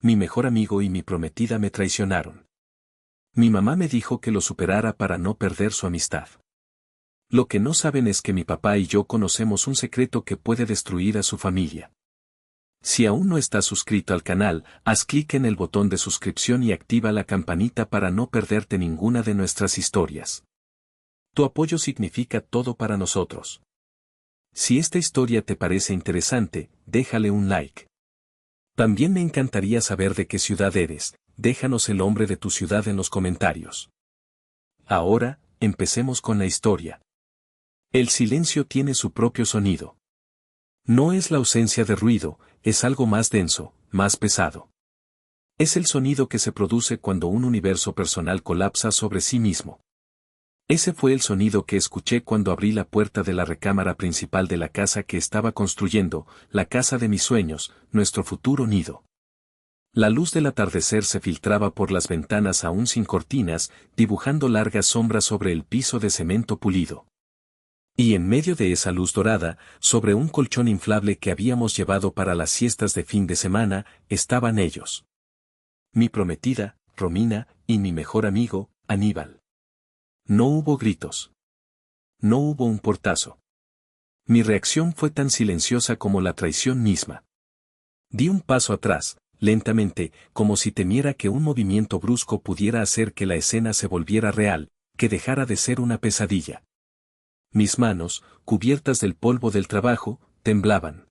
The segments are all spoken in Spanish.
Mi mejor amigo y mi prometida me traicionaron. Mi mamá me dijo que lo superara para no perder su amistad. Lo que no saben es que mi papá y yo conocemos un secreto que puede destruir a su familia. Si aún no estás suscrito al canal, haz clic en el botón de suscripción y activa la campanita para no perderte ninguna de nuestras historias. Tu apoyo significa todo para nosotros. Si esta historia te parece interesante, déjale un like. También me encantaría saber de qué ciudad eres, déjanos el nombre de tu ciudad en los comentarios. Ahora, empecemos con la historia. El silencio tiene su propio sonido. No es la ausencia de ruido, es algo más denso, más pesado. Es el sonido que se produce cuando un universo personal colapsa sobre sí mismo. Ese fue el sonido que escuché cuando abrí la puerta de la recámara principal de la casa que estaba construyendo, la casa de mis sueños, nuestro futuro nido. La luz del atardecer se filtraba por las ventanas aún sin cortinas, dibujando largas sombras sobre el piso de cemento pulido. Y en medio de esa luz dorada, sobre un colchón inflable que habíamos llevado para las siestas de fin de semana, estaban ellos. Mi prometida, Romina, y mi mejor amigo, Aníbal. No hubo gritos. No hubo un portazo. Mi reacción fue tan silenciosa como la traición misma. Di un paso atrás, lentamente, como si temiera que un movimiento brusco pudiera hacer que la escena se volviera real, que dejara de ser una pesadilla. Mis manos, cubiertas del polvo del trabajo, temblaban.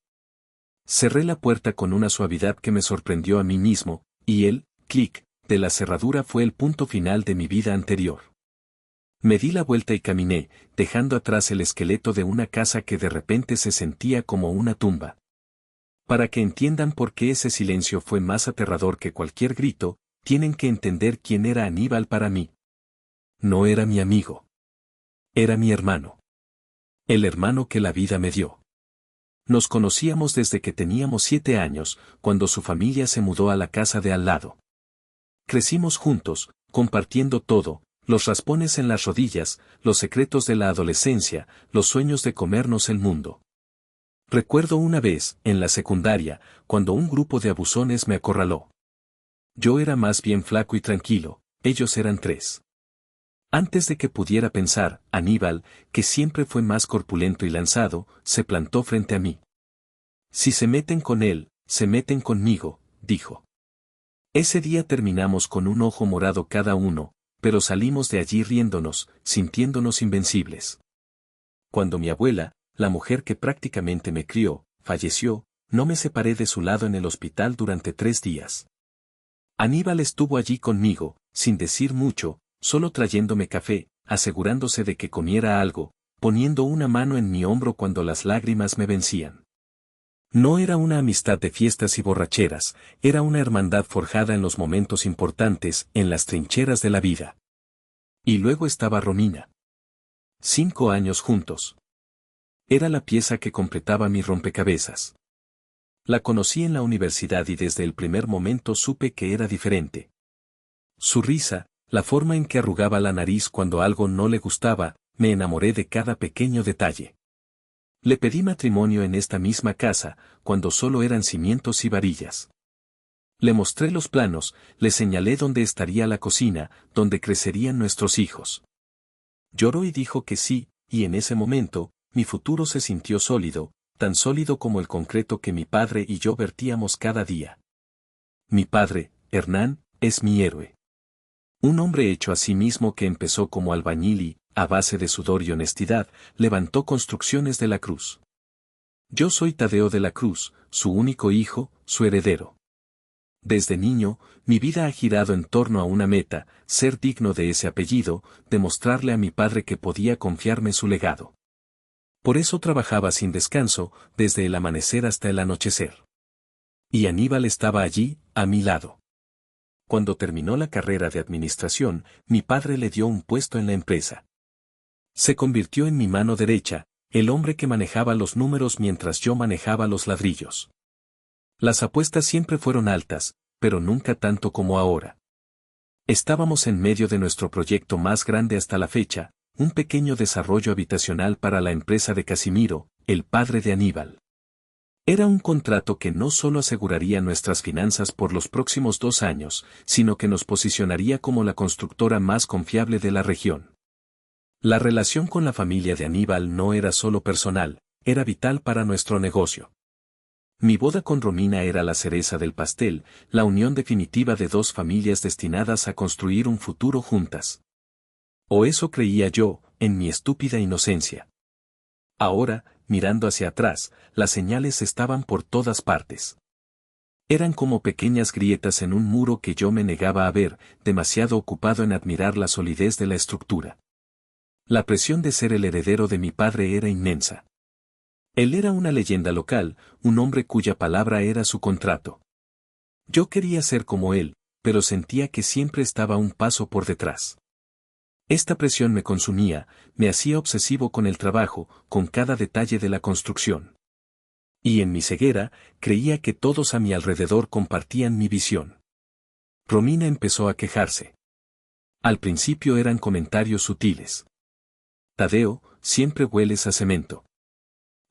Cerré la puerta con una suavidad que me sorprendió a mí mismo, y el clic de la cerradura fue el punto final de mi vida anterior. Me di la vuelta y caminé, dejando atrás el esqueleto de una casa que de repente se sentía como una tumba. Para que entiendan por qué ese silencio fue más aterrador que cualquier grito, tienen que entender quién era Aníbal para mí. No era mi amigo. Era mi hermano. El hermano que la vida me dio. Nos conocíamos desde que teníamos 7 años, cuando su familia se mudó a la casa de al lado. Crecimos juntos, compartiendo todo, los raspones en las rodillas, los secretos de la adolescencia, los sueños de comernos el mundo. Recuerdo una vez, en la secundaria, cuando un grupo de abusones me acorraló. Yo era más bien flaco y tranquilo, ellos eran 3. Antes de que pudiera pensar, Aníbal, que siempre fue más corpulento y lanzado, se plantó frente a mí. Si se meten con él, se meten conmigo, dijo. Ese día terminamos con un ojo morado cada uno, pero salimos de allí riéndonos, sintiéndonos invencibles. Cuando mi abuela, la mujer que prácticamente me crió, falleció, no me separé de su lado en el hospital durante 3 días. Aníbal estuvo allí conmigo, sin decir mucho, solo trayéndome café, asegurándose de que comiera algo, poniendo una mano en mi hombro cuando las lágrimas me vencían. No era una amistad de fiestas y borracheras, era una hermandad forjada en los momentos importantes, en las trincheras de la vida. Y luego estaba Romina. 5 años juntos. Era la pieza que completaba mi rompecabezas. La conocí en la universidad y desde el primer momento supe que era diferente. Su risa, la forma en que arrugaba la nariz cuando algo no le gustaba, me enamoré de cada pequeño detalle. Le pedí matrimonio en esta misma casa, cuando solo eran cimientos y varillas. Le mostré los planos, le señalé dónde estaría la cocina, donde crecerían nuestros hijos. Lloró y dijo que sí, y en ese momento, mi futuro se sintió sólido, tan sólido como el concreto que mi padre y yo vertíamos cada día. Mi padre, Hernán, es mi héroe. Un hombre hecho a sí mismo que empezó como albañil y, a base de sudor y honestidad, levantó construcciones de la Cruz. Yo soy Tadeo de la Cruz, su único hijo, su heredero. Desde niño, mi vida ha girado en torno a una meta, ser digno de ese apellido, demostrarle a mi padre que podía confiarme su legado. Por eso trabajaba sin descanso, desde el amanecer hasta el anochecer. Y Aníbal estaba allí, a mi lado. Cuando terminó la carrera de administración, mi padre le dio un puesto en la empresa. Se convirtió en mi mano derecha, el hombre que manejaba los números mientras yo manejaba los ladrillos. Las apuestas siempre fueron altas, pero nunca tanto como ahora. Estábamos en medio de nuestro proyecto más grande hasta la fecha, un pequeño desarrollo habitacional para la empresa de Casimiro, el padre de Aníbal. Era un contrato que no solo aseguraría nuestras finanzas por los próximos 2 años, sino que nos posicionaría como la constructora más confiable de la región. La relación con la familia de Aníbal no era solo personal, era vital para nuestro negocio. Mi boda con Romina era la cereza del pastel, la unión definitiva de dos familias destinadas a construir un futuro juntas. O eso creía yo, en mi estúpida inocencia. Ahora, mirando hacia atrás, las señales estaban por todas partes. Eran como pequeñas grietas en un muro que yo me negaba a ver, demasiado ocupado en admirar la solidez de la estructura. La presión de ser el heredero de mi padre era inmensa. Él era una leyenda local, un hombre cuya palabra era su contrato. Yo quería ser como él, pero sentía que siempre estaba un paso por detrás. Esta presión me consumía, me hacía obsesivo con el trabajo, con cada detalle de la construcción. Y en mi ceguera, creía que todos a mi alrededor compartían mi visión. Romina empezó a quejarse. Al principio eran comentarios sutiles. Tadeo, siempre hueles a cemento.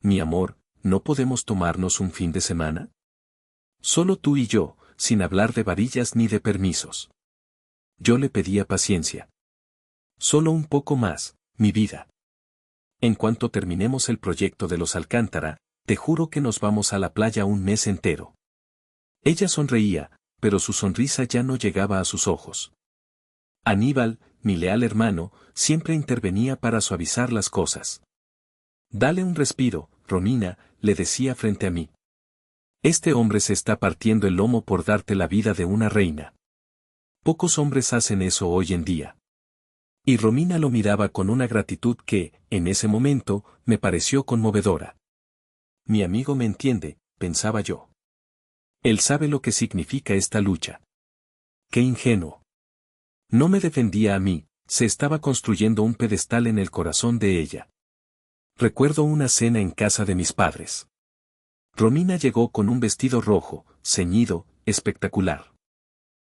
Mi amor, ¿no podemos tomarnos un fin de semana? Solo tú y yo, sin hablar de varillas ni de permisos. Yo le pedía paciencia. Solo un poco más, mi vida. En cuanto terminemos el proyecto de los Alcántara, te juro que nos vamos a la playa un mes entero. Ella sonreía, pero su sonrisa ya no llegaba a sus ojos. Aníbal, mi leal hermano, siempre intervenía para suavizar las cosas. Dale un respiro, Romina, le decía frente a mí. Este hombre se está partiendo el lomo por darte la vida de una reina. Pocos hombres hacen eso hoy en día. Y Romina lo miraba con una gratitud que, en ese momento, me pareció conmovedora. Mi amigo me entiende, pensaba yo. Él sabe lo que significa esta lucha. Qué ingenuo. No me defendía a mí, se estaba construyendo un pedestal en el corazón de ella. Recuerdo una cena en casa de mis padres. Romina llegó con un vestido rojo, ceñido, espectacular.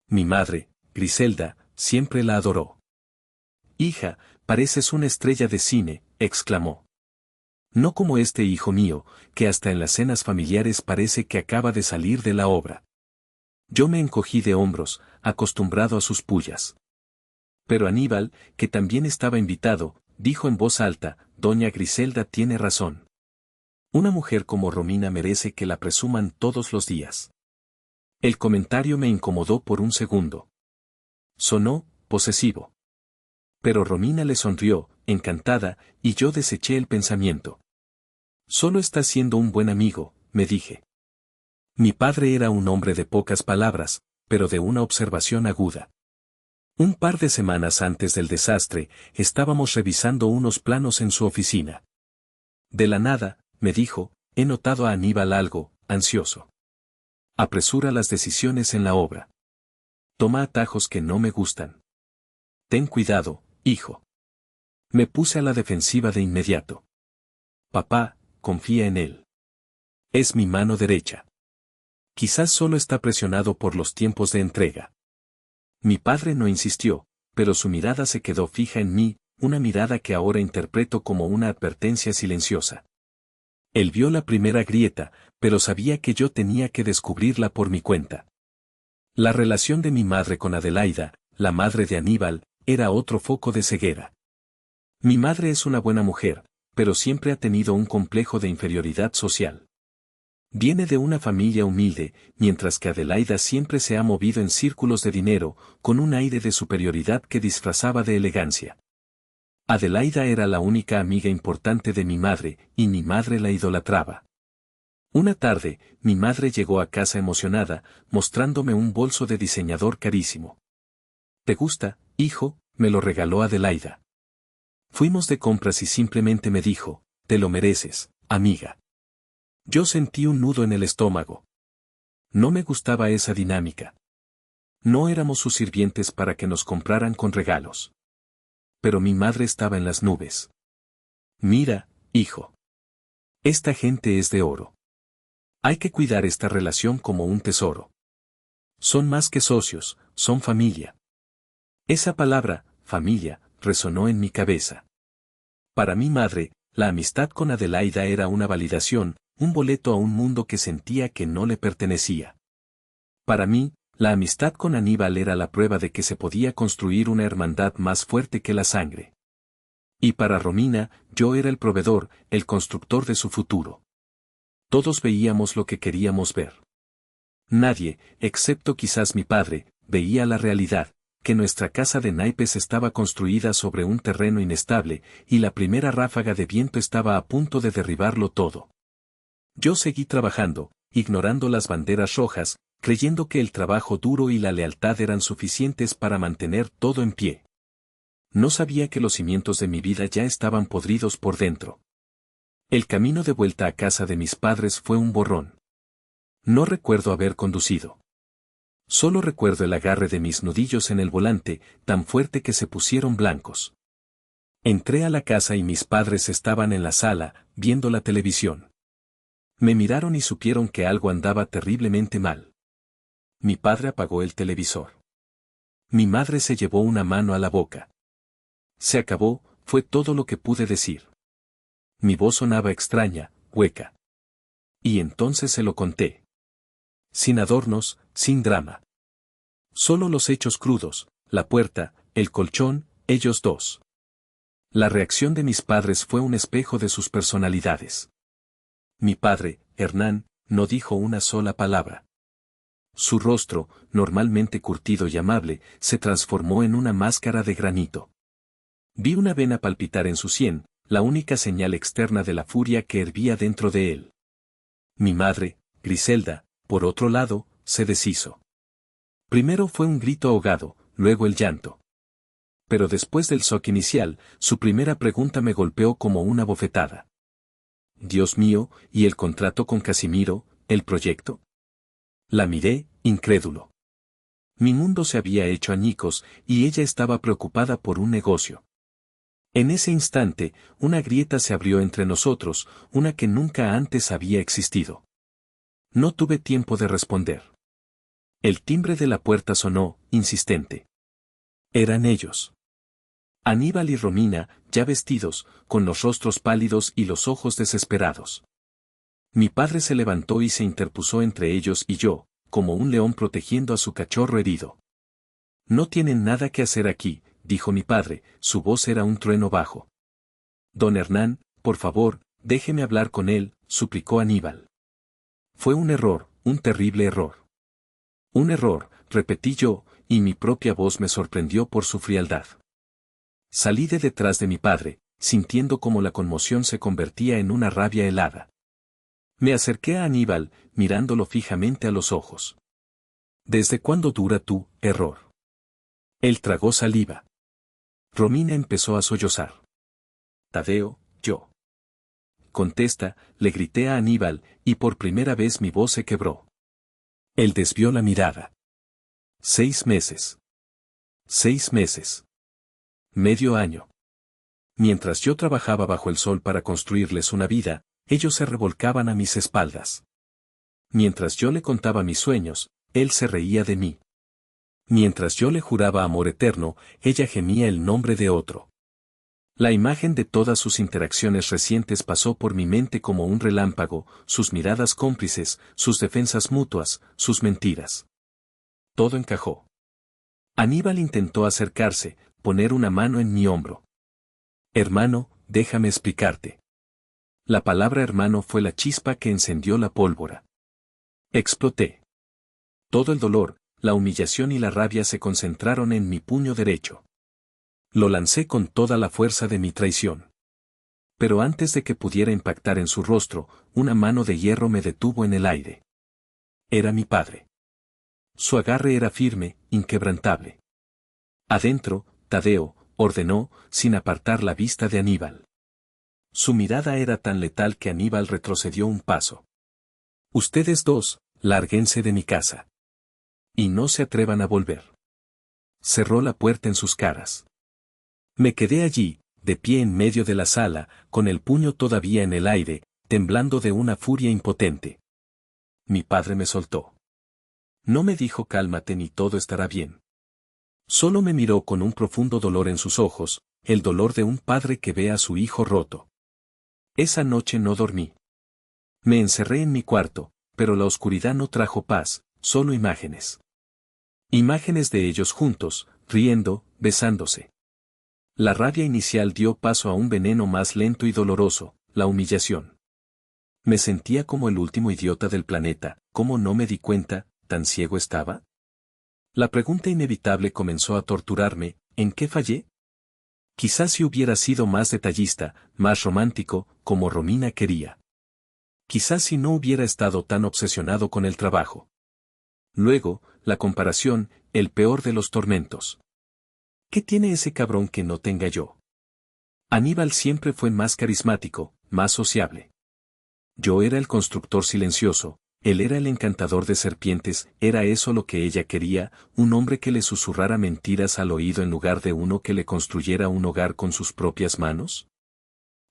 Mi madre, Griselda, siempre la adoró. Hija, pareces una estrella de cine, exclamó. No como este hijo mío, que hasta en las cenas familiares parece que acaba de salir de la obra. Yo me encogí de hombros, acostumbrado a sus pullas. Pero Aníbal, que también estaba invitado, dijo en voz alta, Doña Griselda tiene razón. Una mujer como Romina merece que la presuman todos los días. El comentario me incomodó por un segundo. Sonó, posesivo. Pero Romina le sonrió, encantada, y yo deseché el pensamiento. Solo estás siendo un buen amigo, me dije. Mi padre era un hombre de pocas palabras, pero de una observación aguda. Un par de semanas antes del desastre, estábamos revisando unos planos en su oficina. De la nada, me dijo, he notado a Aníbal algo, ansioso. Apresura las decisiones en la obra. Toma atajos que no me gustan. Ten cuidado, hijo. Me puse a la defensiva de inmediato. Papá, confía en él. Es mi mano derecha. Quizás solo está presionado por los tiempos de entrega. Mi padre no insistió, pero su mirada se quedó fija en mí, una mirada que ahora interpreto como una advertencia silenciosa. Él vio la primera grieta, pero sabía que yo tenía que descubrirla por mi cuenta. La relación de mi madre con Adelaida, la madre de Aníbal, era otro foco de ceguera. Mi madre es una buena mujer, pero siempre ha tenido un complejo de inferioridad social. Viene de una familia humilde, mientras que Adelaida siempre se ha movido en círculos de dinero, con un aire de superioridad que disfrazaba de elegancia. Adelaida era la única amiga importante de mi madre, y mi madre la idolatraba. Una tarde, mi madre llegó a casa emocionada, mostrándome un bolso de diseñador carísimo. ¿Te gusta, hijo? Me lo regaló Adelaida. Fuimos de compras y simplemente me dijo, te lo mereces, amiga. Yo sentí un nudo en el estómago. No me gustaba esa dinámica. No éramos sus sirvientes para que nos compraran con regalos. Pero mi madre estaba en las nubes. Mira, hijo. Esta gente es de oro. Hay que cuidar esta relación como un tesoro. Son más que socios, son familia. Esa palabra, familia, resonó en mi cabeza. Para mi madre, la amistad con Adelaida era una validación, un boleto a un mundo que sentía que no le pertenecía. Para mí, la amistad con Aníbal era la prueba de que se podía construir una hermandad más fuerte que la sangre. Y para Romina, yo era el proveedor, el constructor de su futuro. Todos veíamos lo que queríamos ver. Nadie, excepto quizás mi padre, veía la realidad, que nuestra casa de naipes estaba construida sobre un terreno inestable, y la primera ráfaga de viento estaba a punto de derribarlo todo. Yo seguí trabajando, ignorando las banderas rojas, creyendo que el trabajo duro y la lealtad eran suficientes para mantener todo en pie. No sabía que los cimientos de mi vida ya estaban podridos por dentro. El camino de vuelta a casa de mis padres fue un borrón. No recuerdo haber conducido. Solo recuerdo el agarre de mis nudillos en el volante, tan fuerte que se pusieron blancos. Entré a la casa y mis padres estaban en la sala, viendo la televisión. Me miraron y supieron que algo andaba terriblemente mal. Mi padre apagó el televisor. Mi madre se llevó una mano a la boca. Se acabó, fue todo lo que pude decir. Mi voz sonaba extraña, hueca. Y entonces se lo conté. Sin adornos, sin drama. Solo los hechos crudos, la puerta, el colchón, ellos dos. La reacción de mis padres fue un espejo de sus personalidades. Mi padre, Hernán, no dijo una sola palabra. Su rostro, normalmente curtido y amable, se transformó en una máscara de granito. Vi una vena palpitar en su sien, la única señal externa de la furia que hervía dentro de él. Mi madre, Griselda, por otro lado, se deshizo. Primero fue un grito ahogado, luego el llanto. Pero después del shock inicial, su primera pregunta me golpeó como una bofetada. Dios mío, ¿y el contrato con Casimiro, el proyecto? La miré, incrédulo. Mi mundo se había hecho añicos, y ella estaba preocupada por un negocio. En ese instante, una grieta se abrió entre nosotros, una que nunca antes había existido. No tuve tiempo de responder. El timbre de la puerta sonó, insistente. Eran ellos. Aníbal y Romina, ya vestidos, con los rostros pálidos y los ojos desesperados. Mi padre se levantó y se interpuso entre ellos y yo, como un león protegiendo a su cachorro herido. No tienen nada que hacer aquí, dijo mi padre, su voz era un trueno bajo. Don Hernán, por favor, déjeme hablar con él, suplicó Aníbal. Fue un error, un terrible error. Un error, repetí yo, y mi propia voz me sorprendió por su frialdad. Salí de detrás de mi padre, sintiendo como la conmoción se convertía en una rabia helada. Me acerqué a Aníbal, mirándolo fijamente a los ojos. ¿Desde cuándo dura tu error? Él tragó saliva. Romina empezó a sollozar. Tadeo, yo. Contesta, le grité a Aníbal, y por primera vez mi voz se quebró. Él desvió la mirada. 6 meses. 6 meses. Medio año. Mientras yo trabajaba bajo el sol para construirles una vida, ellos se revolcaban a mis espaldas. Mientras yo le contaba mis sueños, él se reía de mí. Mientras yo le juraba amor eterno, ella gemía el nombre de otro. La imagen de todas sus interacciones recientes pasó por mi mente como un relámpago, sus miradas cómplices, sus defensas mutuas, sus mentiras. Todo encajó. Aníbal intentó acercarse, poner una mano en mi hombro. Hermano, déjame explicarte. La palabra hermano fue la chispa que encendió la pólvora. Exploté. Todo el dolor, la humillación y la rabia se concentraron en mi puño derecho. Lo lancé con toda la fuerza de mi traición. Pero antes de que pudiera impactar en su rostro, una mano de hierro me detuvo en el aire. Era mi padre. Su agarre era firme, inquebrantable. Adentro, Tadeo, ordenó, sin apartar la vista de Aníbal. Su mirada era tan letal que Aníbal retrocedió un paso. Ustedes dos, lárguense de mi casa. Y no se atrevan a volver. Cerró la puerta en sus caras. Me quedé allí, de pie en medio de la sala, con el puño todavía en el aire, temblando de una furia impotente. Mi padre me soltó. No me dijo cálmate ni todo estará bien. Solo me miró con un profundo dolor en sus ojos, el dolor de un padre que ve a su hijo roto. Esa noche no dormí. Me encerré en mi cuarto, pero la oscuridad no trajo paz, solo imágenes. Imágenes de ellos juntos, riendo, besándose. La rabia inicial dio paso a un veneno más lento y doloroso, la humillación. Me sentía como el último idiota del planeta. ¿Cómo no me di cuenta? ¿Tan ciego estaba? La pregunta inevitable comenzó a torturarme: ¿en qué fallé? Quizás si hubiera sido más detallista, más romántico, como Romina quería. Quizás si no hubiera estado tan obsesionado con el trabajo. Luego, la comparación, el peor de los tormentos. ¿Qué tiene ese cabrón que no tenga yo? Aníbal siempre fue más carismático, más sociable. Yo era el constructor silencioso, él era el encantador de serpientes. ¿Era eso lo que ella quería, un hombre que le susurrara mentiras al oído en lugar de uno que le construyera un hogar con sus propias manos?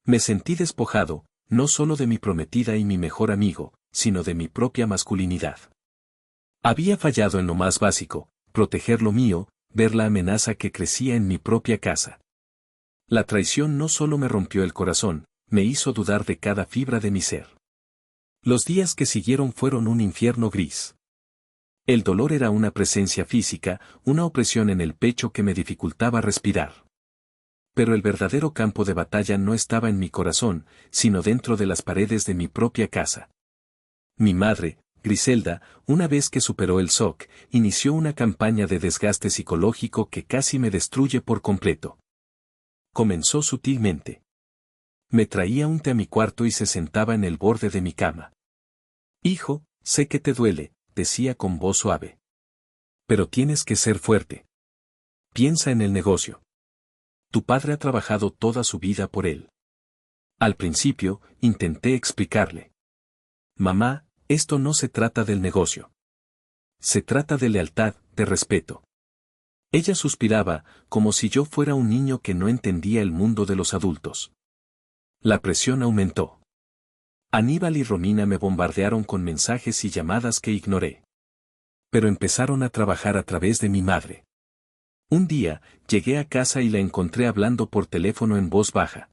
Me sentí despojado, no solo de mi prometida y mi mejor amigo, sino de mi propia masculinidad. Había fallado en lo más básico, proteger lo mío, ver la amenaza que crecía en mi propia casa. La traición no solo me rompió el corazón, me hizo dudar de cada fibra de mi ser. Los días que siguieron fueron un infierno gris. El dolor era una presencia física, una opresión en el pecho que me dificultaba respirar. Pero el verdadero campo de batalla no estaba en mi corazón, sino dentro de las paredes de mi propia casa. Mi madre, Griselda, una vez que superó el shock, inició una campaña de desgaste psicológico que casi me destruye por completo. Comenzó sutilmente. Me traía un té a mi cuarto y se sentaba en el borde de mi cama. Hijo, sé que te duele, decía con voz suave. Pero tienes que ser fuerte. Piensa en el negocio. Tu padre ha trabajado toda su vida por él. Al principio, intenté explicarle. Mamá, esto no se trata del negocio. Se trata de lealtad, de respeto. Ella suspiraba, como si yo fuera un niño que no entendía el mundo de los adultos. La presión aumentó. Aníbal y Romina me bombardearon con mensajes y llamadas que ignoré. Pero empezaron a trabajar a través de mi madre. Un día, llegué a casa y la encontré hablando por teléfono en voz baja.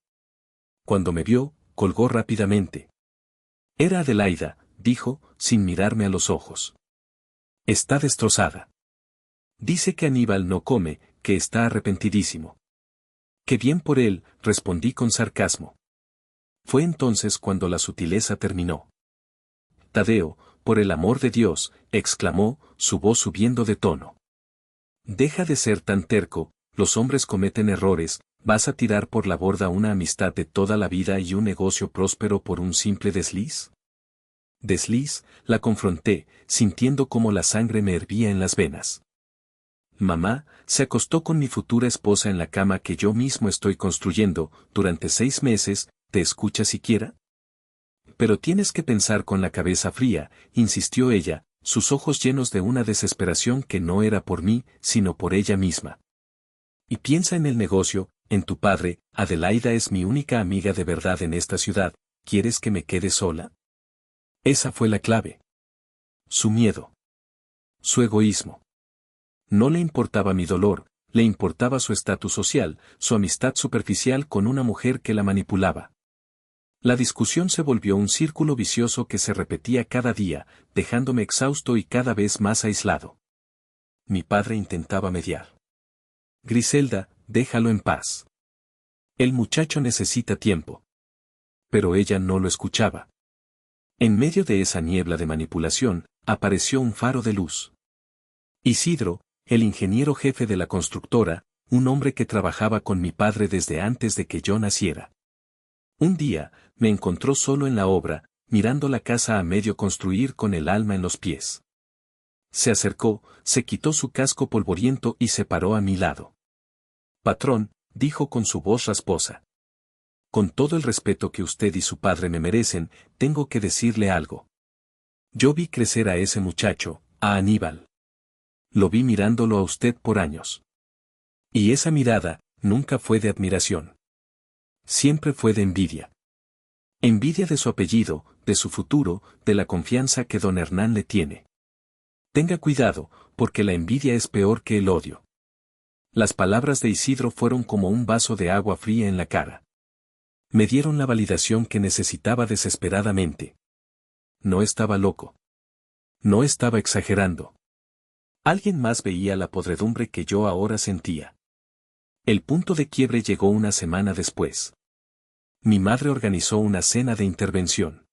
Cuando me vio, colgó rápidamente. Era Adelaida, dijo, sin mirarme a los ojos. Está destrozada. Dice que Aníbal no come, que está arrepentidísimo. Qué bien por él, respondí con sarcasmo. Fue entonces cuando la sutileza terminó. Tadeo, por el amor de Dios, exclamó, su voz subiendo de tono. Deja de ser tan terco, los hombres cometen errores, ¿vas a tirar por la borda una amistad de toda la vida y un negocio próspero por un simple desliz? Desliz, la confronté, sintiendo cómo la sangre me hervía en las venas. Mamá, se acostó con mi futura esposa en la cama que yo mismo estoy construyendo, durante 6 meses, ¿te escucha siquiera? Pero tienes que pensar con la cabeza fría, insistió ella, sus ojos llenos de una desesperación que no era por mí, sino por ella misma. Y piensa en el negocio, en tu padre. Adelaida es mi única amiga de verdad en esta ciudad, ¿quieres que me quede sola? Esa fue la clave. Su miedo. Su egoísmo. No le importaba mi dolor, le importaba su estatus social, su amistad superficial con una mujer que la manipulaba. La discusión se volvió un círculo vicioso que se repetía cada día, dejándome exhausto y cada vez más aislado. Mi padre intentaba mediar. Griselda, déjalo en paz. El muchacho necesita tiempo. Pero ella no lo escuchaba. En medio de esa niebla de manipulación, apareció un faro de luz. Isidro, el ingeniero jefe de la constructora, un hombre que trabajaba con mi padre desde antes de que yo naciera. Un día, me encontró solo en la obra, mirando la casa a medio construir con el alma en los pies. Se acercó, se quitó su casco polvoriento y se paró a mi lado. Patrón, dijo con su voz rasposa. Con todo el respeto que usted y su padre me merecen, tengo que decirle algo. Yo vi crecer a ese muchacho, a Aníbal. Lo vi mirándolo a usted por años. Y esa mirada, nunca fue de admiración. Siempre fue de envidia. Envidia de su apellido, de su futuro, de la confianza que don Hernán le tiene. Tenga cuidado, porque la envidia es peor que el odio. Las palabras de Isidro fueron como un vaso de agua fría en la cara. Me dieron la validación que necesitaba desesperadamente. no estaba loco. No estaba exagerando. Alguien más veía la podredumbre que yo ahora sentía. El punto de quiebre llegó una semana después. Mi madre organizó una cena de intervención.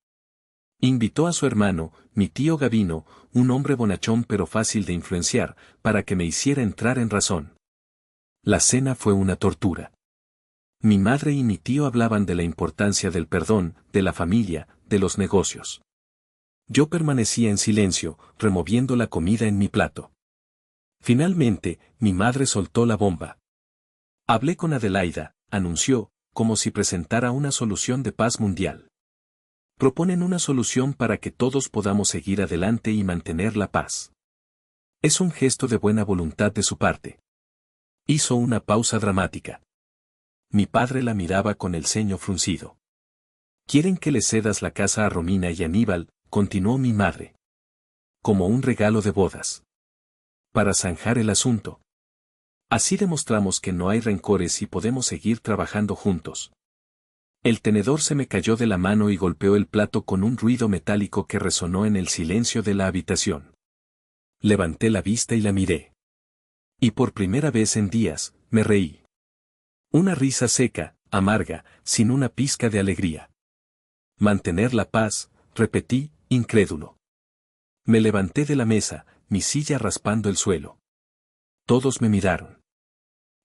Invitó a su hermano, mi tío Gavino, un hombre bonachón pero fácil de influenciar, para que me hiciera entrar en razón. La cena fue una tortura. Mi madre y mi tío hablaban de la importancia del perdón, de la familia, de los negocios. Yo permanecía en silencio, removiendo la comida en mi plato. Finalmente, mi madre soltó la bomba. Hablé con Adelaida, anunció, como si presentara una solución de paz mundial. Proponen una solución para que todos podamos seguir adelante y mantener la paz. Es un gesto de buena voluntad de su parte. Hizo una pausa dramática. Mi padre la miraba con el ceño fruncido. Quieren que le cedas la casa a Romina y Aníbal, continuó mi madre. Como un regalo de bodas. Para zanjar el asunto. Así demostramos que no hay rencores y podemos seguir trabajando juntos. El tenedor se me cayó de la mano y golpeó el plato con un ruido metálico que resonó en el silencio de la habitación. Levanté la vista y la miré. Y por primera vez en días, me reí. Una risa seca, amarga, sin una pizca de alegría. Mantener la paz, repetí, incrédulo. Me levanté de la mesa, mi silla raspando el suelo. Todos me miraron.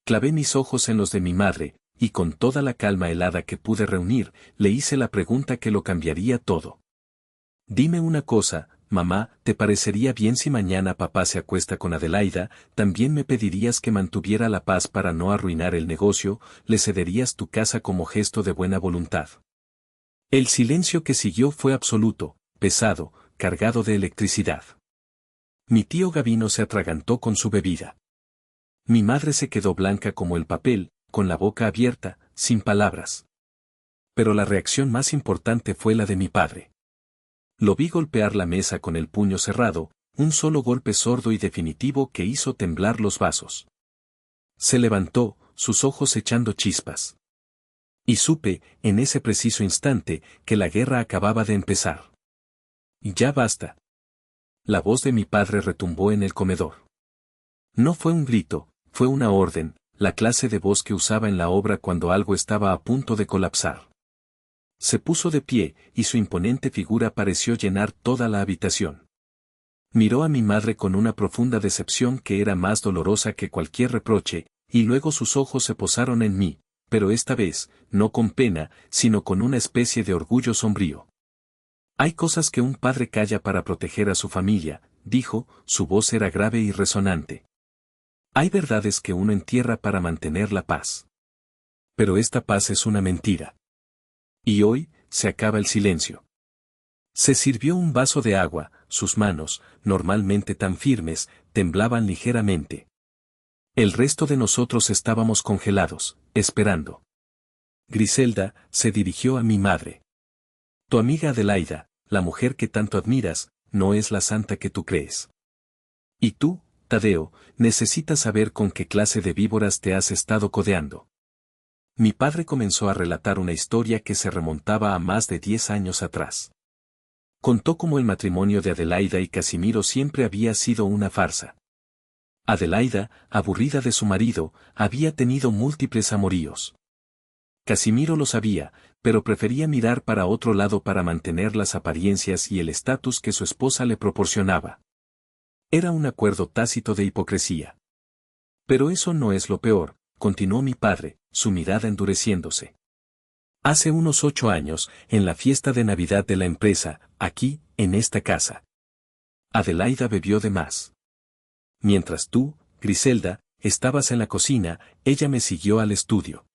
Clavé mis ojos en los de mi madre, y con toda la calma helada que pude reunir, le hice la pregunta que lo cambiaría todo. Dime una cosa, mamá, ¿te parecería bien si mañana papá se acuesta con Adelaida? ¿También me pedirías que mantuviera la paz para no arruinar el negocio? ¿Le cederías tu casa como gesto de buena voluntad? El silencio que siguió fue absoluto, pesado, cargado de electricidad. Mi tío Gavino se atragantó con su bebida. Mi madre se quedó blanca como el papel, con la boca abierta, sin palabras. Pero la reacción más importante fue la de mi padre. Lo vi golpear la mesa con el puño cerrado, un solo golpe sordo y definitivo que hizo temblar los vasos. Se levantó, sus ojos echando chispas. Y supe, en ese preciso instante, que la guerra acababa de empezar. Ya basta. La voz de mi padre retumbó en el comedor. No fue un grito, fue una orden, la clase de voz que usaba en la obra cuando algo estaba a punto de colapsar. Se puso de pie, y su imponente figura pareció llenar toda la habitación. Miró a mi madre con una profunda decepción que era más dolorosa que cualquier reproche, y luego sus ojos se posaron en mí, pero esta vez, no con pena, sino con una especie de orgullo sombrío. Hay cosas que un padre calla para proteger a su familia, dijo, su voz era grave y resonante. Hay verdades que uno entierra para mantener la paz. Pero esta paz es una mentira. Y hoy, se acaba el silencio. Se sirvió un vaso de agua, sus manos, normalmente tan firmes, temblaban ligeramente. El resto de nosotros estábamos congelados, esperando. Griselda, se dirigió a mi madre. Tu amiga Adelaida, la mujer que tanto admiras, no es la santa que tú crees. Y tú, Tadeo, necesitas saber con qué clase de víboras te has estado codeando. Mi padre comenzó a relatar una historia que se remontaba a más de 10 años atrás. Contó cómo el matrimonio de Adelaida y Casimiro siempre había sido una farsa. Adelaida, aburrida de su marido, había tenido múltiples amoríos. Casimiro lo sabía, pero prefería mirar para otro lado para mantener las apariencias y el estatus que su esposa le proporcionaba. Era un acuerdo tácito de hipocresía. Pero eso no es lo peor, continuó mi padre, su mirada endureciéndose. Hace unos 8 años, en la fiesta de Navidad de la empresa, aquí, en esta casa. Adelaida bebió de más. Mientras tú, Griselda, estabas en la cocina, ella me siguió al estudio.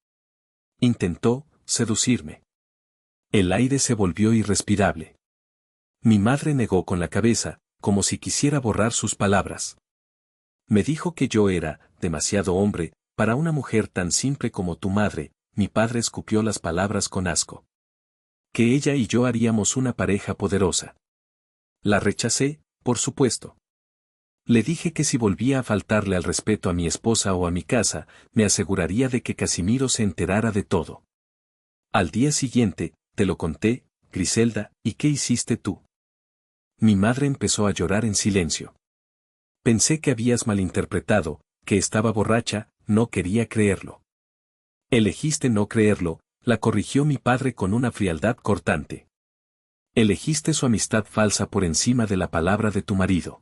Intentó seducirme. El aire se volvió irrespirable. Mi madre negó con la cabeza, como si quisiera borrar sus palabras. Me dijo que yo era demasiado hombre para una mujer tan simple como tu madre. Mi padre escupió las palabras con asco. Que ella y yo haríamos una pareja poderosa. La rechacé, por supuesto. Le dije que si volvía a faltarle al respeto a mi esposa o a mi casa, me aseguraría de que Casimiro se enterara de todo. Al día siguiente, te lo conté, Griselda, ¿y qué hiciste tú? Mi madre empezó a llorar en silencio. Pensé que habías malinterpretado, que estaba borracha, no quería creerlo. Elegiste no creerlo, la corrigió mi padre con una frialdad cortante. Elegiste su amistad falsa por encima de la palabra de tu marido.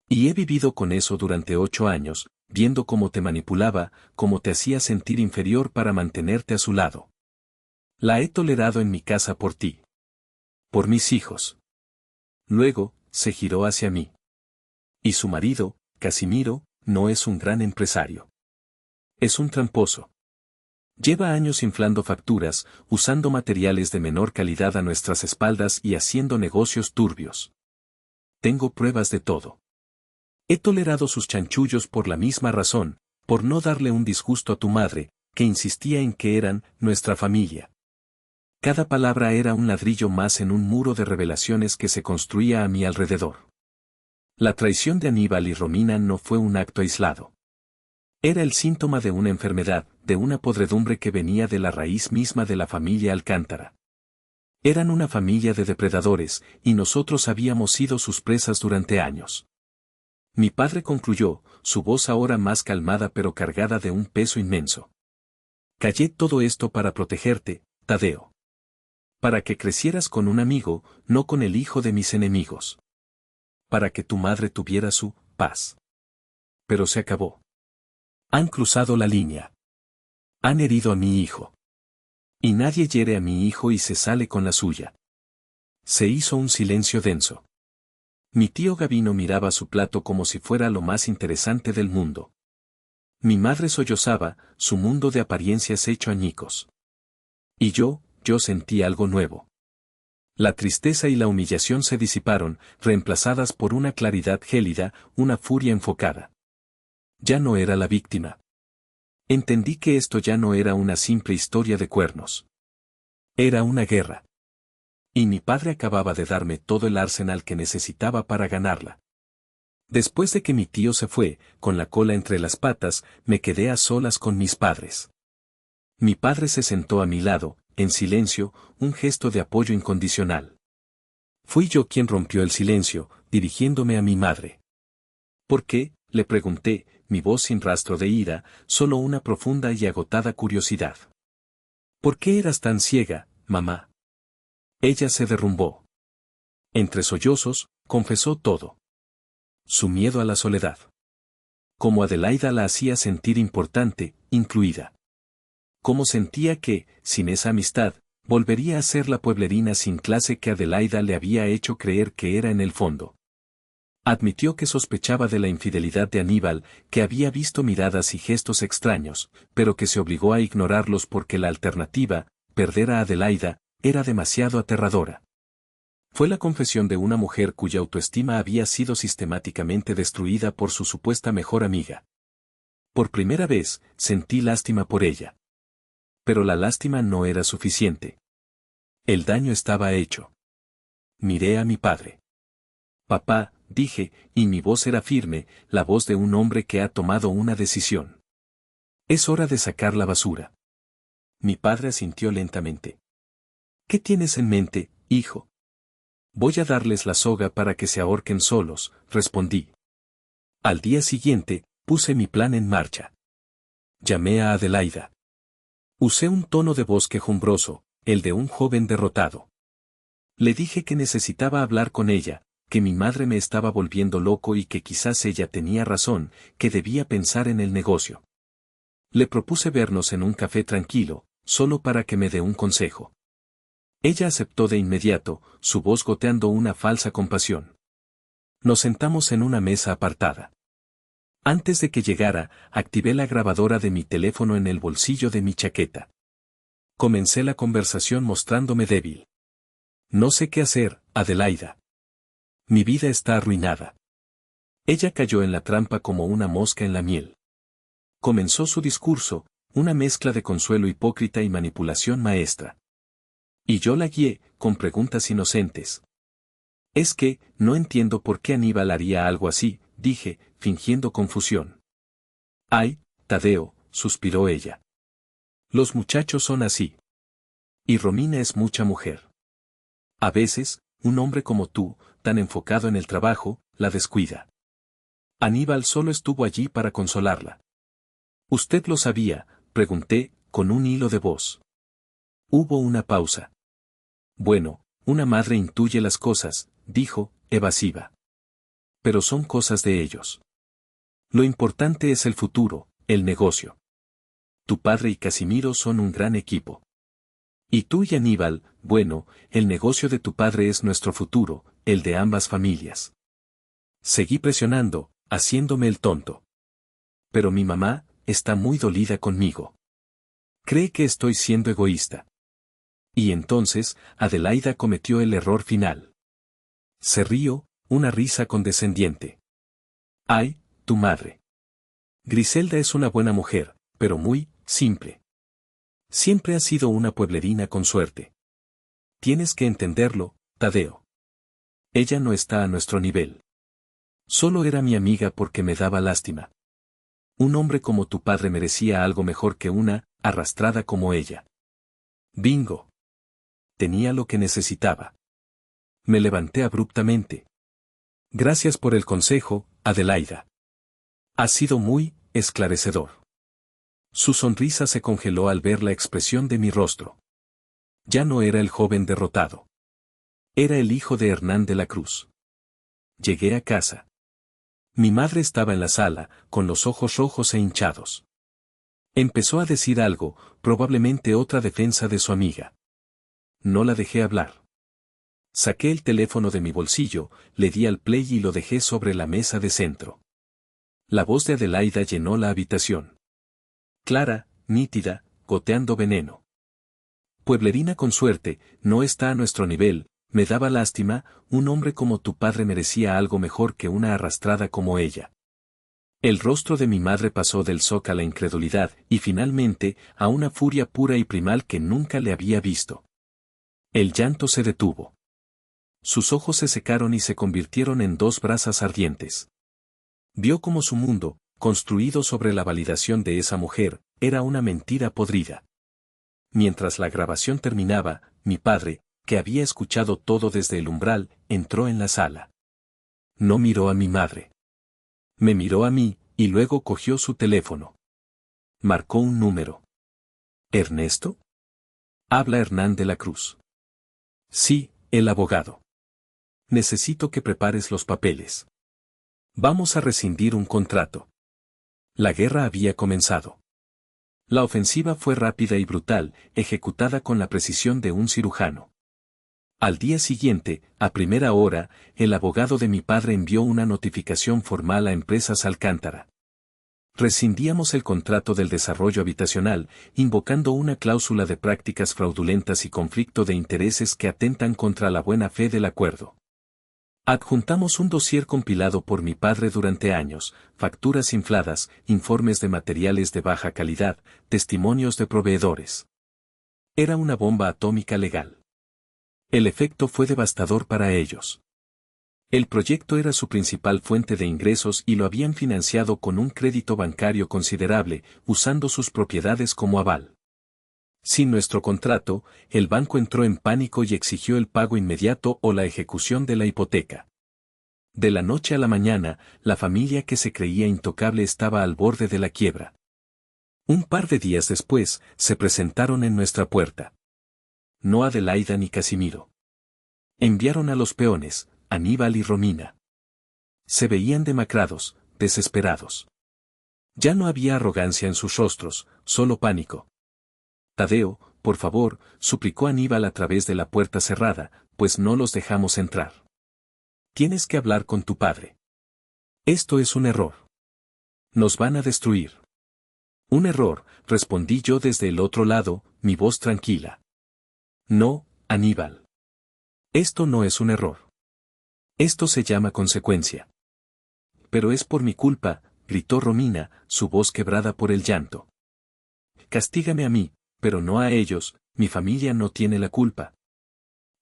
Y he vivido con eso durante 8 años, viendo cómo te manipulaba, cómo te hacía sentir inferior para mantenerte a su lado. La he tolerado en mi casa por ti. Por mis hijos. Luego, se giró hacia mí. Y su marido, Casimiro, no es un gran empresario. Es un tramposo. Lleva años inflando facturas, usando materiales de menor calidad a nuestras espaldas y haciendo negocios turbios. Tengo pruebas de todo. He tolerado sus chanchullos por la misma razón, por no darle un disgusto a tu madre, que insistía en que eran nuestra familia. Cada palabra era un ladrillo más en un muro de revelaciones que se construía a mi alrededor. La traición de Aníbal y Romina no fue un acto aislado. Era el síntoma de una enfermedad, de una podredumbre que venía de la raíz misma de la familia Alcántara. Eran una familia de depredadores, y nosotros habíamos sido sus presas durante años. Mi padre concluyó, su voz ahora más calmada pero cargada de un peso inmenso. Callé todo esto para protegerte, Tadeo. Para que crecieras con un amigo, no con el hijo de mis enemigos. Para que tu madre tuviera su paz. Pero se acabó. Han cruzado la línea. Han herido a mi hijo. Y nadie hiere a mi hijo y se sale con la suya. Se hizo un silencio denso. Mi tío Gabino miraba su plato como si fuera lo más interesante del mundo. Mi madre sollozaba, su mundo de apariencias hecho añicos. Y yo sentí algo nuevo. La tristeza y la humillación se disiparon, reemplazadas por una claridad gélida, una furia enfocada. Ya no era la víctima. Entendí que esto ya no era una simple historia de cuernos. Era una guerra. Y mi padre acababa de darme todo el arsenal que necesitaba para ganarla. Después de que mi tío se fue, con la cola entre las patas, me quedé a solas con mis padres. Mi padre se sentó a mi lado, en silencio, un gesto de apoyo incondicional. Fui yo quien rompió el silencio, dirigiéndome a mi madre. ¿Por qué?, le pregunté, mi voz sin rastro de ira, solo una profunda y agotada curiosidad. ¿Por qué eras tan ciega, mamá? Ella se derrumbó. Entre sollozos, confesó todo. Su miedo a la soledad. Cómo Adelaida la hacía sentir importante, incluida. Cómo sentía que, sin esa amistad, volvería a ser la pueblerina sin clase que Adelaida le había hecho creer que era en el fondo. Admitió que sospechaba de la infidelidad de Aníbal, que había visto miradas y gestos extraños, pero que se obligó a ignorarlos porque la alternativa, perder a Adelaida, era demasiado aterradora. Fue la confesión de una mujer cuya autoestima había sido sistemáticamente destruida por su supuesta mejor amiga. Por primera vez, sentí lástima por ella. Pero la lástima no era suficiente. El daño estaba hecho. Miré a mi padre. Papá, dije, y mi voz era firme, la voz de un hombre que ha tomado una decisión. Es hora de sacar la basura. Mi padre asintió lentamente. ¿Qué tienes en mente, hijo? Voy a darles la soga para que se ahorquen solos, respondí. Al día siguiente, puse mi plan en marcha. Llamé a Adelaida. Usé un tono de voz quejumbroso, el de un joven derrotado. Le dije que necesitaba hablar con ella, que mi madre me estaba volviendo loco y que quizás ella tenía razón, que debía pensar en el negocio. Le propuse vernos en un café tranquilo, solo para que me dé un consejo. Ella aceptó de inmediato, su voz goteando una falsa compasión. Nos sentamos en una mesa apartada. Antes de que llegara, activé la grabadora de mi teléfono en el bolsillo de mi chaqueta. Comencé la conversación mostrándome débil. No sé qué hacer, Adelaida. Mi vida está arruinada. Ella cayó en la trampa como una mosca en la miel. Comenzó su discurso, una mezcla de consuelo hipócrita y manipulación maestra. Y yo la guié, con preguntas inocentes. Es que, no entiendo por qué Aníbal haría algo así, dije, fingiendo confusión. Ay, Tadeo, suspiró ella. Los muchachos son así. Y Romina es mucha mujer. A veces, un hombre como tú, tan enfocado en el trabajo, la descuida. Aníbal solo estuvo allí para consolarla. ¿Usted lo sabía?, pregunté, con un hilo de voz. Hubo una pausa. Bueno, una madre intuye las cosas, dijo, evasiva. Pero son cosas de ellos. Lo importante es el futuro, el negocio. Tu padre y Casimiro son un gran equipo. Y tú y Aníbal, bueno, el negocio de tu padre es nuestro futuro, el de ambas familias. Seguí presionando, haciéndome el tonto. Pero mi mamá está muy dolida conmigo. Cree que estoy siendo egoísta. Y entonces, Adelaida cometió el error final. Se rió, una risa condescendiente. ¡Ay, tu madre! Griselda es una buena mujer, pero muy simple. Siempre ha sido una pueblerina con suerte. Tienes que entenderlo, Tadeo. Ella no está a nuestro nivel. Solo era mi amiga porque me daba lástima. Un hombre como tu padre merecía algo mejor que una arrastrada como ella. Bingo. Tenía lo que necesitaba. Me levanté abruptamente. Gracias por el consejo, Adelaida. Ha sido muy esclarecedor. Su sonrisa se congeló al ver la expresión de mi rostro. Ya no era el joven derrotado. Era el hijo de Hernán de la Cruz. Llegué a casa. Mi madre estaba en la sala, con los ojos rojos e hinchados. Empezó a decir algo, probablemente otra defensa de su amiga. No la dejé hablar. Saqué el teléfono de mi bolsillo, le di al play y lo dejé sobre la mesa de centro. La voz de Adelaida llenó la habitación. Clara, nítida, goteando veneno. Pueblerina con suerte, no está a nuestro nivel, me daba lástima, un hombre como tu padre merecía algo mejor que una arrastrada como ella. El rostro de mi madre pasó del shock a la incredulidad y finalmente a una furia pura y primal que nunca le había visto. El llanto se detuvo. Sus ojos se secaron y se convirtieron en dos brasas ardientes. Vio como su mundo, construido sobre la validación de esa mujer, era una mentira podrida. Mientras la grabación terminaba, mi padre, que había escuchado todo desde el umbral, entró en la sala. No miró a mi madre. Me miró a mí, y luego cogió su teléfono. Marcó un número. ¿Ernesto? Habla Hernán de la Cruz. Sí, el abogado. Necesito que prepares los papeles. Vamos a rescindir un contrato. La guerra había comenzado. La ofensiva fue rápida y brutal, ejecutada con la precisión de un cirujano. Al día siguiente, a primera hora, el abogado de mi padre envió una notificación formal a Empresas Alcántara. Rescindíamos el contrato del desarrollo habitacional, invocando una cláusula de prácticas fraudulentas y conflicto de intereses que atentan contra la buena fe del acuerdo. Adjuntamos un dossier compilado por mi padre durante años, facturas infladas, informes de materiales de baja calidad, testimonios de proveedores. Era una bomba atómica legal. El efecto fue devastador para ellos. El proyecto era su principal fuente de ingresos y lo habían financiado con un crédito bancario considerable, usando sus propiedades como aval. Sin nuestro contrato, el banco entró en pánico y exigió el pago inmediato o la ejecución de la hipoteca. De la noche a la mañana, la familia que se creía intocable estaba al borde de la quiebra. Un par de días después, se presentaron en nuestra puerta. No Adelaida ni Casimiro. Enviaron a los peones, Aníbal y Romina. Se veían demacrados, desesperados. Ya no había arrogancia en sus rostros, solo pánico. Tadeo, por favor, suplicó Aníbal a través de la puerta cerrada, pues no los dejamos entrar. Tienes que hablar con tu padre. Esto es un error. Nos van a destruir. Un error, respondí yo desde el otro lado, mi voz tranquila. No, Aníbal. Esto no es un error. Esto se llama consecuencia. Pero es por mi culpa, gritó Romina, su voz quebrada por el llanto. Castígame a mí, pero no a ellos, mi familia no tiene la culpa.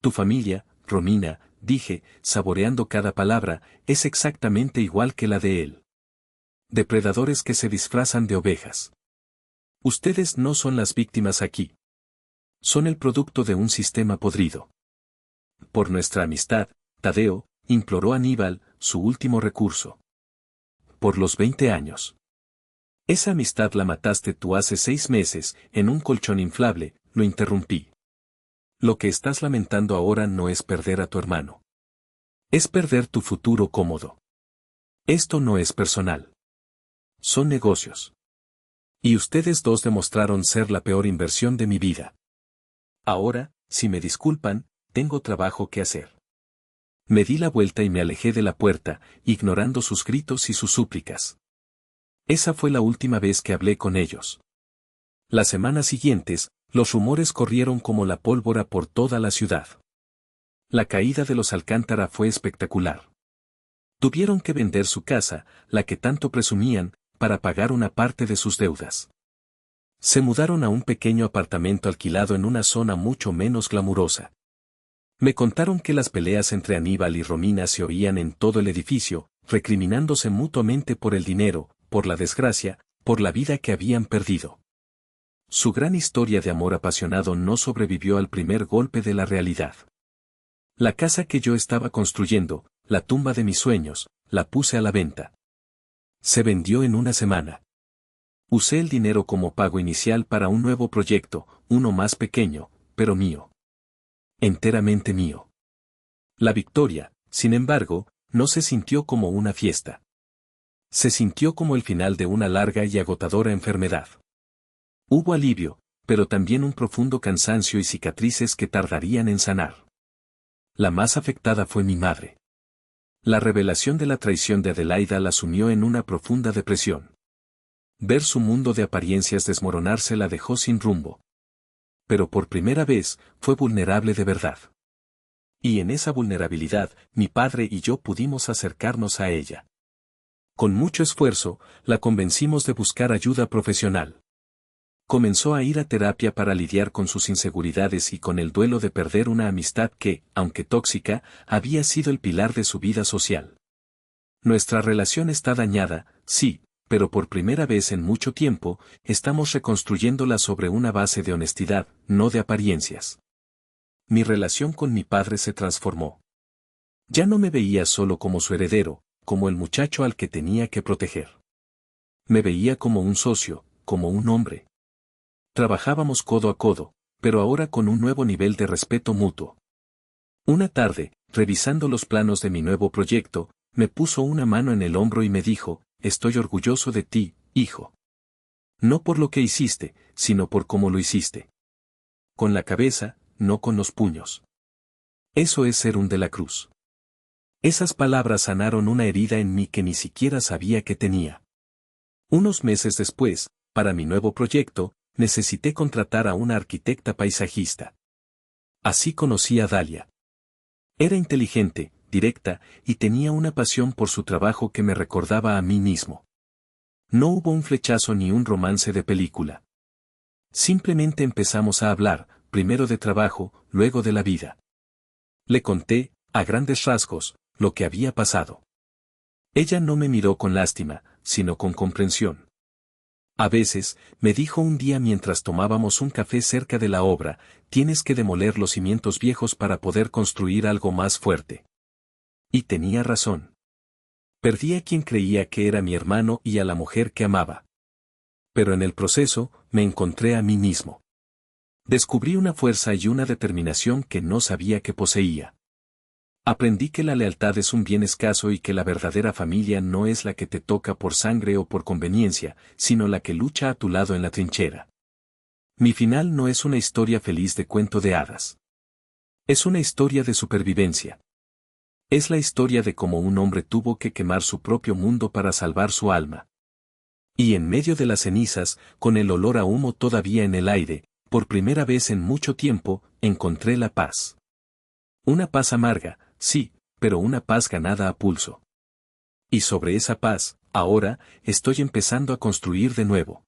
Tu familia, Romina, dije, saboreando cada palabra, es exactamente igual que la de él. Depredadores que se disfrazan de ovejas. Ustedes no son las víctimas aquí. Son el producto de un sistema podrido. Por nuestra amistad, Tadeo, imploró Aníbal, su último recurso. Por los 20 años. Esa amistad la mataste tú hace 6 meses, en un colchón inflable, lo interrumpí. Lo que estás lamentando ahora no es perder a tu hermano. Es perder tu futuro cómodo. Esto no es personal. Son negocios. Y ustedes dos demostraron ser la peor inversión de mi vida. Ahora, si me disculpan, tengo trabajo que hacer. Me di la vuelta y me alejé de la puerta, ignorando sus gritos y sus súplicas. Esa fue la última vez que hablé con ellos. Las semanas siguientes, los rumores corrieron como la pólvora por toda la ciudad. La caída de los Alcántara fue espectacular. Tuvieron que vender su casa, la que tanto presumían, para pagar una parte de sus deudas. Se mudaron a un pequeño apartamento alquilado en una zona mucho menos glamurosa. Me contaron que las peleas entre Aníbal y Romina se oían en todo el edificio, recriminándose mutuamente por el dinero, por la desgracia, por la vida que habían perdido. Su gran historia de amor apasionado no sobrevivió al primer golpe de la realidad. La casa que yo estaba construyendo, la tumba de mis sueños, la puse a la venta. Se vendió en una semana. Usé el dinero como pago inicial para un nuevo proyecto, uno más pequeño, pero mío. Enteramente mío. La victoria, sin embargo, no se sintió como una fiesta. Se sintió como el final de una larga y agotadora enfermedad. Hubo alivio, pero también un profundo cansancio y cicatrices que tardarían en sanar. La más afectada fue mi madre. La revelación de la traición de Adelaida la sumió en una profunda depresión. Ver su mundo de apariencias desmoronarse la dejó sin rumbo. Pero por primera vez, fue vulnerable de verdad. Y en esa vulnerabilidad, mi padre y yo pudimos acercarnos a ella. Con mucho esfuerzo, la convencimos de buscar ayuda profesional. Comenzó a ir a terapia para lidiar con sus inseguridades y con el duelo de perder una amistad que, aunque tóxica, había sido el pilar de su vida social. Nuestra relación está dañada, sí, pero por primera vez en mucho tiempo, estamos reconstruyéndola sobre una base de honestidad, no de apariencias. Mi relación con mi padre se transformó. Ya no me veía solo como su heredero, como el muchacho al que tenía que proteger. Me veía como un socio, como un hombre. Trabajábamos codo a codo, pero ahora con un nuevo nivel de respeto mutuo. Una tarde, revisando los planos de mi nuevo proyecto, me puso una mano en el hombro y me dijo, «Estoy orgulloso de ti, hijo. No por lo que hiciste, sino por cómo lo hiciste. Con la cabeza, no con los puños. Eso es ser un de la Cruz». Esas palabras sanaron una herida en mí que ni siquiera sabía que tenía. Unos meses después, para mi nuevo proyecto, necesité contratar a una arquitecta paisajista. Así conocí a Dalia. Era inteligente, directa, y tenía una pasión por su trabajo que me recordaba a mí mismo. No hubo un flechazo ni un romance de película. Simplemente empezamos a hablar, primero de trabajo, luego de la vida. Le conté, a grandes rasgos, lo que había pasado. Ella no me miró con lástima, sino con comprensión. A veces, me dijo un día mientras tomábamos un café cerca de la obra, tienes que demoler los cimientos viejos para poder construir algo más fuerte. Y tenía razón. Perdí a quien creía que era mi hermano y a la mujer que amaba. Pero en el proceso, me encontré a mí mismo. Descubrí una fuerza y una determinación que no sabía que poseía. Aprendí que la lealtad es un bien escaso y que la verdadera familia no es la que te toca por sangre o por conveniencia, sino la que lucha a tu lado en la trinchera. Mi final no es una historia feliz de cuento de hadas. Es una historia de supervivencia. Es la historia de cómo un hombre tuvo que quemar su propio mundo para salvar su alma. Y en medio de las cenizas, con el olor a humo todavía en el aire, por primera vez en mucho tiempo, encontré la paz. Una paz amarga, sí, pero una paz ganada a pulso. Y sobre esa paz, ahora, estoy empezando a construir de nuevo.